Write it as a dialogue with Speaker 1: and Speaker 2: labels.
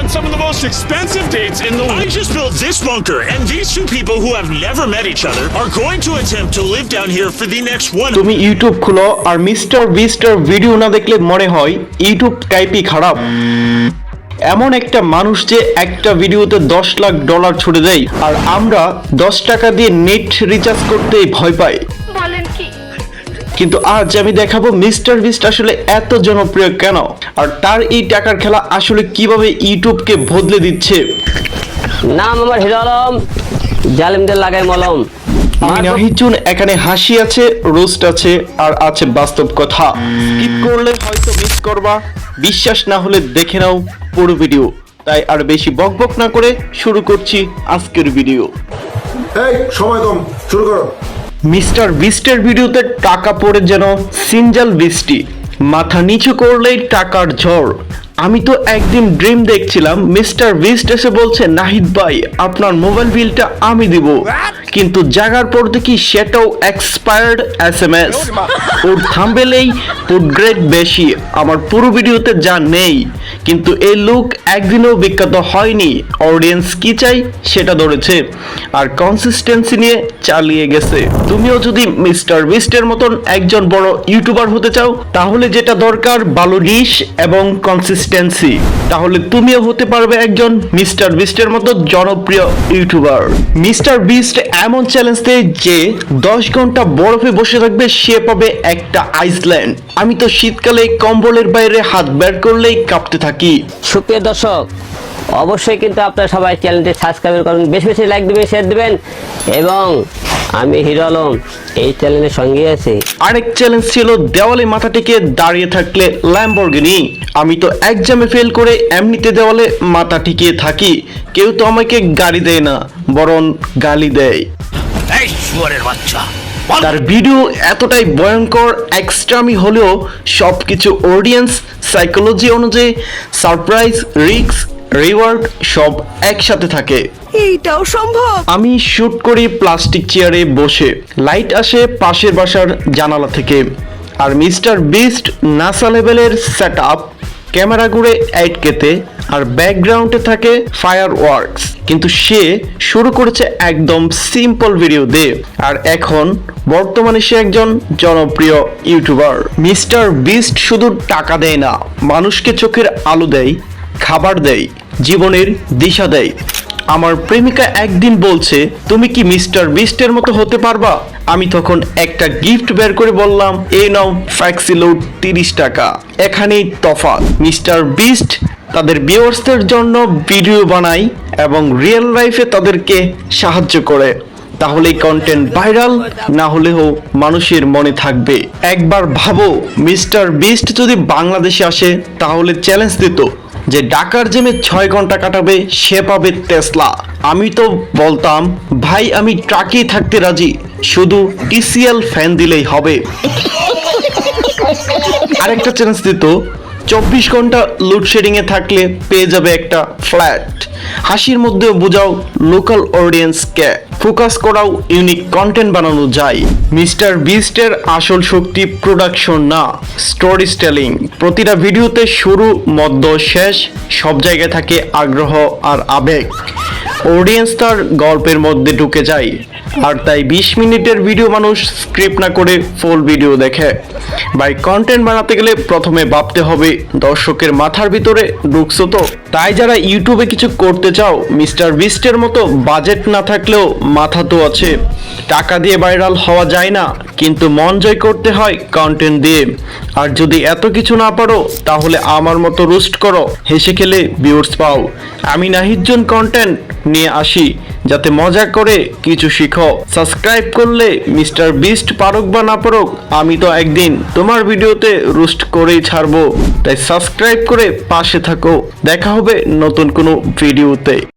Speaker 1: on some of the most expensive dates in the world.
Speaker 2: I just built this bunker, and these two people who have never met each other are going to attempt to live down here for the next one.
Speaker 3: তুমি YouTube খুলো আর mister বিস্টের video না দেখলে মনে হয় YouTube টাইপই খারাপ। এমন একটা মানুষ যে একটা ভিডিওতে $10 লাখ ছুড়ে দেয়, আর আমরা 10 টাকা দিয়ে নেট রিচার্জ করতেই ভয় পাই।
Speaker 4: বলেন কি?
Speaker 3: কিন্তু আজ আমি দেখাবো মিস্টার বিস্ট আসলে এত জনপ্রিয় কেন, আর তার এই টাকার খেলা আসলে কিভাবে ইউটিউবকে বদলে দিচ্ছে।
Speaker 5: নাম আমার হিরো আলম, জালিমদের লাগাই মলম।
Speaker 3: আমি নাহিদুন, এখানে হাসি আছে, রোস্ট আছে, আর আছে বাস্তব কথা। স্কিপ করলে হয়তো মিস করবা, বিশ্বাস না হলে দেখে নাও পুরো ভিডিও। তাই আর বেশি বকবক না করে শুরু করছি আজকের ভিডিও।
Speaker 6: এই সময় কম, শুরু করো।
Speaker 3: মিস্টার বিস্টের ভিডিওতে টাকা পড়ে যেন সিনজাল বৃষ্টি, মাথা নিচু করলেই টাকার ঝড়। আমি তো একদিন ড্রিম দেখছিলাম, মিস্টার বিস্ট এসে বলছে নাহিদ ভাই আপনার মোবাইল বিলটা আমি দিব, কিন্তু জাগার পর দেখি সেটাও এক্সপায়ার্ড SMS। ওর থাম্বনেলেই ফুড গ্রেড বেশি, আমার পুরো ভিডিওতে যা নেই। কিন্তু এই লুক একদিনও বিখ্যাত হয়নি, অডিয়েন্স কি চাই সেটা ধরেছে আর কনসিস্টেন্সি নিয়ে চালিয়ে গেছে। তুমিও যদি মিস্টার বিস্টের মতন একজন বড় ইউটিউবার হতে চাও, তাহলে যেটা দরকার ভালো ডিশ এবং কনসিস্টেন্সি, তাহলে তুমিও হতে পারবে একজন মিস্টার বিস্টের মতো জনপ্রিয় ইউটিউবার। মিস্টার বিস্ট এমন চ্যালেঞ্জ দেয় যে 10 ঘন্টা বরফে বসে থাকবে, সে পাবে একটা আইসল্যান্ড। আমি তো শীতকালে কম্বলের বাইরে হাত বের করলেই কাঁপতে থাকি।
Speaker 5: সুপ্রিয় দর্শক, অবশ্যই কিন্তু আপনারা সবাই চ্যানেলটি সাবস্ক্রাইব করবেন, বেশি বেশি লাইক দিবেন, শেয়ার দিবেন, এবং আমি হিরো আলম এই চ্যানেলের সঙ্গে আছি।
Speaker 3: আরেক চ্যালেঞ্জ ছিল দেওয়ালে মাথা টেকে দাঁড়িয়ে থাকলে ল্যাম্বরগিনি। আমি তো এক্সামে ফেল করে এমনিতে দেওয়ালে মাথা টিকিয়ে থাকি, কেউ তো আমাকে গাড়ি দেয় না, বরং গালি দেয়।
Speaker 2: এই শুয়োরের বাচ্চা,
Speaker 3: তার ভিডিও এতটাই ভয়ঙ্কর এক্সট্রামি হলেও সবকিছু অডিয়েন্স সাইকোলজি অনুযায়ী সারপ্রাইজ, রিস্ক, রিওয়ার্ড সব একসাথে থাকে।
Speaker 4: এইটাও সম্ভব?
Speaker 3: আমি শুট করি প্লাস্টিক চেয়ারে বসে, লাইট আসে পাশের বাসার জানালা থেকে, আর মিস্টার বিস্ট নাসা লেভেলের সেট আপ, ক্যামেরা ঘুরে 8K-তে, আর ব্যাকগ্রাউন্ডে থাকে ফায়ার ওয়ার্কস। কিন্তু সে শুরু করেছে একদম সিম্পল ভিডিও দিয়ে, আর এখন বর্তমানে সে একজন জনপ্রিয় ইউটিউবার। মিস্টার বিস্ট শুধু টাকা দেয় না, মানুষকে চোখের আলো দেয়, খাবার দেয়, জীবনের দিশা দেয়। আমার প্রেমিকা একদিন বলছে তুমি কি মিস্টার বিস্টের মতো হতে পারবা? আমি তখন একটা গিফট বের করে বললাম এই নাও ফ্যাক্সিলোড 30 টাকা। এখানেই তফাৎ, মিস্টার বিস্ট তাদের ভিউয়ার্সদের জন্য ভিডিও বানায় এবং রিয়েল লাইফে তাদেরকে সাহায্য করে, তাহলে কন্টেন্ট ভাইরাল না হলেও মানুষের মনে থাকবে। একবার ভাবো, মিস্টার বিস্ট যদি বাংলাদেশে আসে তাহলে চ্যালেঞ্জ দিত যে ঢাকার জ্যামে 6 ঘন্টা কাটাবে, সে পাবে টেসলা। আমি তো বলতাম ভাই আমি ট্রাকেই থাকতে রাজি, শুধু TCL ফ্যান দিলেই হবে। আরেকটা চ্যালেঞ্জ দিত 24 ঘন্টা লোডশেডিং এ থাকলে পেয়ে যাবে একটা ফ্ল্যাট। হাসির মধ্যেও বোঝাও লোকাল অডিয়েন্সকে, ফোকাস করাও ইউনিক কন্টেন্ট বানানো যায়। মিস্টার বিস্টের আসল শক্তি প্রোডাকশন না, স্টোরি টেলিং। প্রতিটা ভিডিওতে শুরু, মধ্য, শেষ সব জায়গায় থাকে আগ্রহ আর আবেগ। অডিয়েন্স তার গল্পের মধ্যে ঢুকে যায়, আর তাই 20 মিনিটের ভিডিও মানুষ স্ক্রিপ্ট না করে ফুল ভিডিও দেখে। ভাই কন্টেন্ট বানাতে গেলে প্রথমে ভাবতে হবে দর্শকের মাথার ভিতরে ঢুকছো তো। তাই যারা ইউটিউবে কিছু করতে চাও, মিস্টার বিস্টের মতো বাজেট না থাকলেও মাথা তো আছে। টাকা দিয়ে ভাইরাল হওয়া যায় না, কিন্তু মন জয় করতে হয় কন্টেন্ট দিয়ে। আর যদি এত কিছু না পারো, তাহলে আমার মতো রোস্ট করো, হেসে খেলে ভিউয়ার্স পাও। আমি নাহিদজন কন্টেন্ট নিয়ে আসি যাতে মজা করে কিছু শিখো। সাবস্ক্রাইব করলে মিস্টার বিস্ট পারুক বা না পারুক, আমি তো একদিন তোমার ভিডিওতে রোস্ট করেই ছাড়বো। তাই সাবস্ক্রাইব করে পাশে থাকো, দেখা হবে নতুন কোনো ভিডিওতে।